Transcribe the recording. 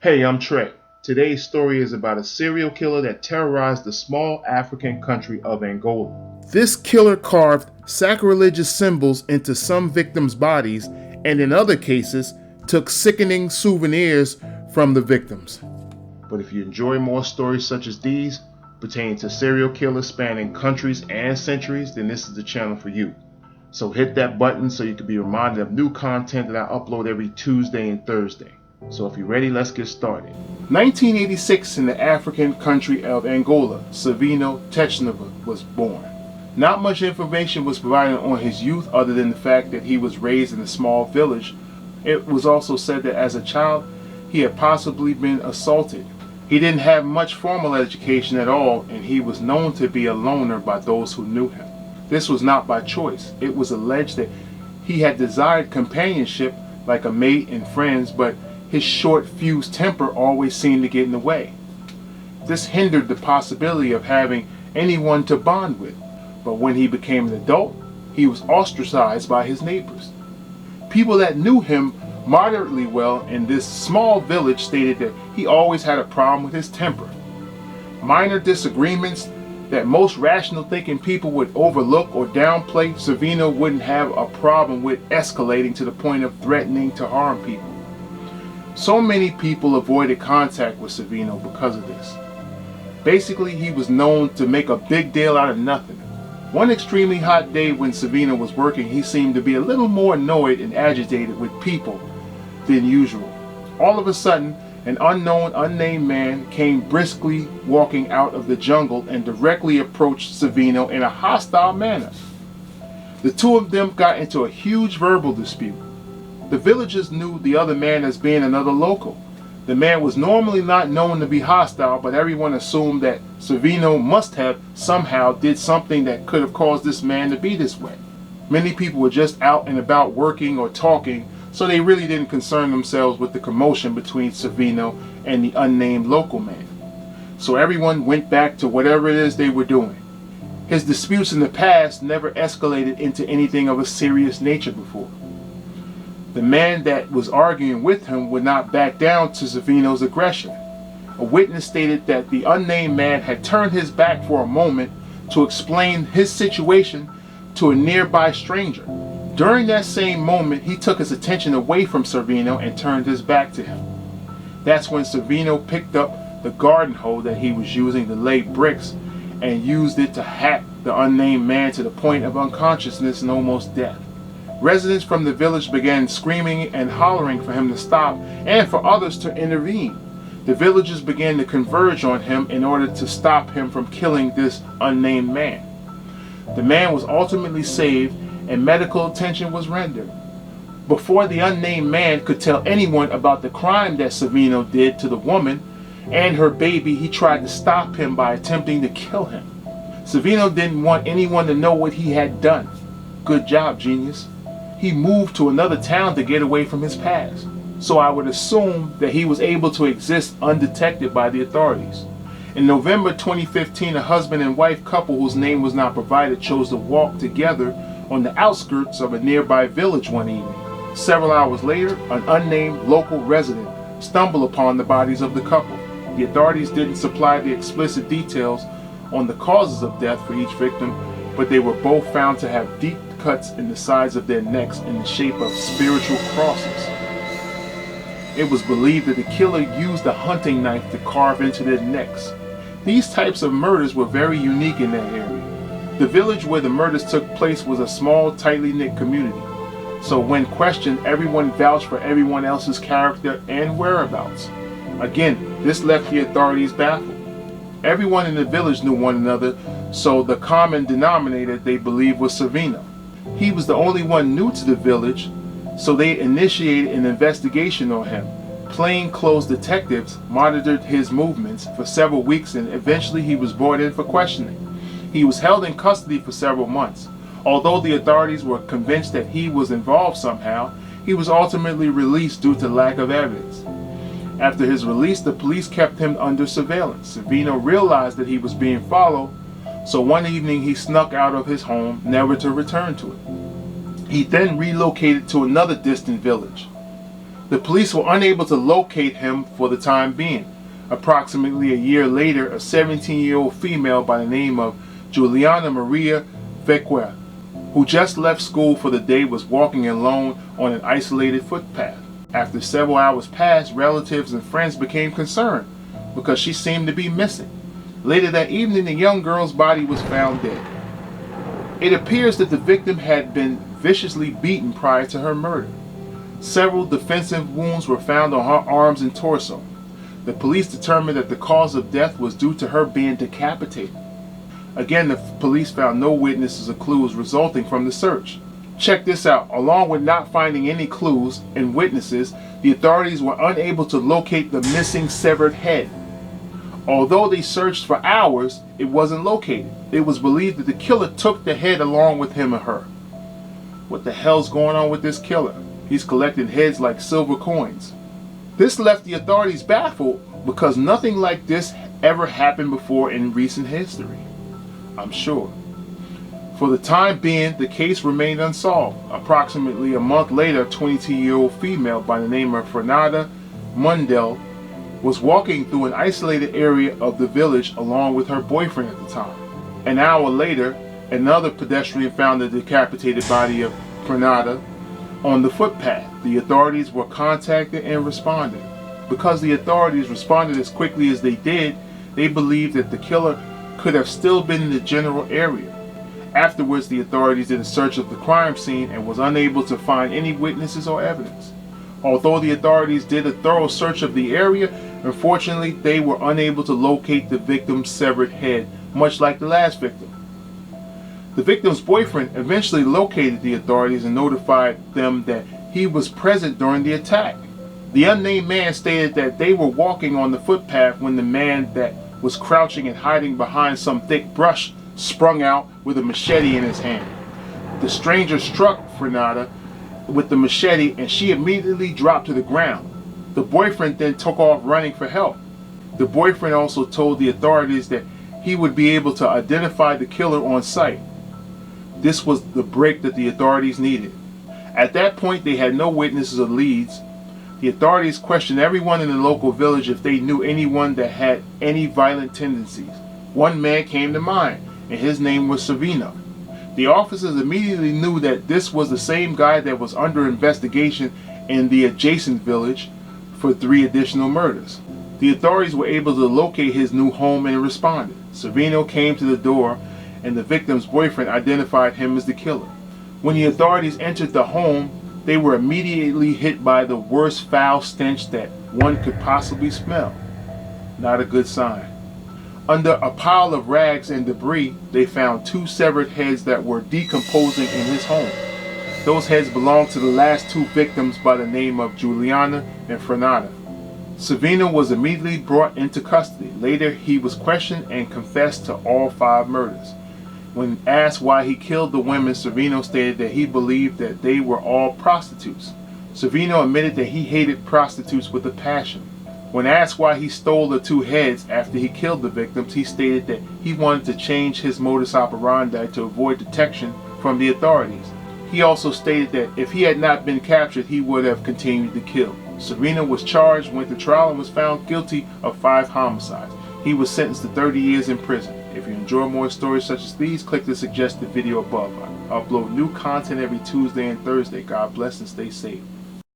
Hey, I'm Trey. Today's story is about a serial killer that terrorized the small African country of Angola. This killer carved sacrilegious symbols into some victims' bodies and in other cases took sickening souvenirs from the victims. But if you enjoy more stories such as these, pertaining to serial killers spanning countries and centuries, then this is the channel for you. So hit that button so you can be reminded of new content that I upload every Tuesday and Thursday. So if you're ready, let's get started. 1986, in the African country of Angola, Savino Technova was born. Not much information was provided on his youth other than the fact that he was raised in a small village. It was also said that as a child, he had possibly been assaulted. He didn't have much formal education at all, and he was known to be a loner by those who knew him. This was not by choice. It was alleged that he had desired companionship like a mate and friends, but his short, fused temper always seemed to get in the way. This hindered the possibility of having anyone to bond with, but when he became an adult, he was ostracized by his neighbors. People that knew him moderately well in this small village stated that he always had a problem with his temper. Minor disagreements that most rational thinking people would overlook or downplay, Savino wouldn't have a problem with escalating to the point of threatening to harm people. So many people avoided contact with Savino because of this. Basically, he was known to make a big deal out of nothing. One extremely hot day when Savino was working, he seemed to be a little more annoyed and agitated with people than usual. All of a sudden, an unknown, unnamed man came briskly walking out of the jungle and directly approached Savino in a hostile manner. The two of them got into a huge verbal dispute. The villagers knew the other man as being another local. The man was normally not known to be hostile, but everyone assumed that Savino must have somehow did something that could have caused this man to be this way. Many people were just out and about working or talking, so they really didn't concern themselves with the commotion between Savino and the unnamed local man. So everyone went back to whatever it is they were doing. His disputes in the past never escalated into anything of a serious nature before. The man that was arguing with him would not back down to Savino's aggression. A witness stated that the unnamed man had turned his back for a moment to explain his situation to a nearby stranger. During that same moment, he took his attention away from Savino and turned his back to him. That's when Savino picked up the garden hoe that he was using to lay bricks and used it to hack the unnamed man to the point of unconsciousness and almost death. Residents from the village began screaming and hollering for him to stop and for others to intervene. The villagers began to converge on him in order to stop him from killing this unnamed man. The man was ultimately saved and medical attention was rendered. Before the unnamed man could tell anyone about the crime that Savino did to the woman and her baby, he tried to stop him by attempting to kill him. Savino didn't want anyone to know what he had done. Good job, genius. He moved to another town to get away from his past. So I would assume that he was able to exist undetected by the authorities. In November 2015, a husband and wife couple whose name was not provided chose to walk together on the outskirts of a nearby village one evening. Several hours later, an unnamed local resident stumbled upon the bodies of the couple. The authorities didn't supply the explicit details on the causes of death for each victim, but they were both found to have deep cuts in the sides of their necks in the shape of spiritual crosses. It was believed that the killer used a hunting knife to carve into their necks. These types of murders were very unique in that area. The village where the murders took place was a small, tightly knit community. So when questioned, everyone vouched for everyone else's character and whereabouts. Again, this left the authorities baffled. Everyone in the village knew one another, so the common denominator they believed was Savino. He was the only one new to the village, so they initiated an investigation on him. Plainclothes detectives monitored his movements for several weeks and eventually he was brought in for questioning. He was held in custody for several months. Although the authorities were convinced that he was involved somehow, he was ultimately released due to lack of evidence. After his release, the police kept him under surveillance. Savino realized that he was being followed, so one evening he snuck out of his home, never to return to it. He then relocated to another distant village. The police were unable to locate him for the time being. Approximately a year later, a 17-year-old female by the name of Juliana Maria Vequer, who just left school for the day, was walking alone on an isolated footpath. After several hours passed, relatives and friends became concerned because she seemed to be missing. Later that evening, the young girl's body was found dead. It appears that the victim had been viciously beaten prior to her murder. Several defensive wounds were found on her arms and torso. The police determined that the cause of death was due to her being decapitated. Again, the police found no witnesses or clues resulting from the search. Check this out. Along with not finding any clues and witnesses, the authorities were unable to locate the missing severed head. Although they searched for hours, it wasn't located. It was believed that the killer took the head along with him or her. What the hell's going on with this killer? He's collecting heads like silver coins. This left the authorities baffled because nothing like this ever happened before in recent history, I'm sure. For the time being, the case remained unsolved. Approximately a month later, a 22-year-old female by the name of Fernanda Mundell was walking through an isolated area of the village along with her boyfriend at the time. An hour later, another pedestrian found the decapitated body of Fernanda on the footpath. The authorities were contacted and responded. Because the authorities responded as quickly as they did, they believed that the killer could have still been in the general area. Afterwards, the authorities did a search of the crime scene and was unable to find any witnesses or evidence. Although the authorities did a thorough search of the area, unfortunately, they were unable to locate the victim's severed head, much like the last victim. The victim's boyfriend eventually located the authorities and notified them that he was present during the attack. The unnamed man stated that they were walking on the footpath when the man that was crouching and hiding behind some thick brush sprung out with a machete in his hand. The stranger struck Fernanda with the machete and she immediately dropped to the ground. The boyfriend then took off running for help. The boyfriend also told the authorities that he would be able to identify the killer on sight. This was the break that the authorities needed. At that point, they had no witnesses or leads. The authorities questioned everyone in the local village if they knew anyone that had any violent tendencies. One man came to mind, and his name was Savino. The officers immediately knew that this was the same guy that was under investigation in the adjacent village for 3 additional murders. The authorities were able to locate his new home and responded. Savino came to the door and the victim's boyfriend identified him as the killer. When the authorities entered the home, they were immediately hit by the worst foul stench that one could possibly smell. Not a good sign. Under a pile of rags and debris, they found 2 severed heads that were decomposing in his home. Those heads belonged to the last 2 victims by the name of Juliana and Fernanda. Savino was immediately brought into custody. Later, he was questioned and confessed to all 5 murders. When asked why he killed the women, Savino stated that he believed that they were all prostitutes. Savino admitted that he hated prostitutes with a passion. When asked why he stole the 2 heads after he killed the victims, he stated that he wanted to change his modus operandi to avoid detection from the authorities. He also stated that if he had not been captured, he would have continued to kill. Savino was charged, went to trial, and was found guilty of 5 homicides. He was sentenced to 30 years in prison. If you enjoy more stories such as these, click the suggested video above. I upload new content every Tuesday and Thursday. God bless and stay safe.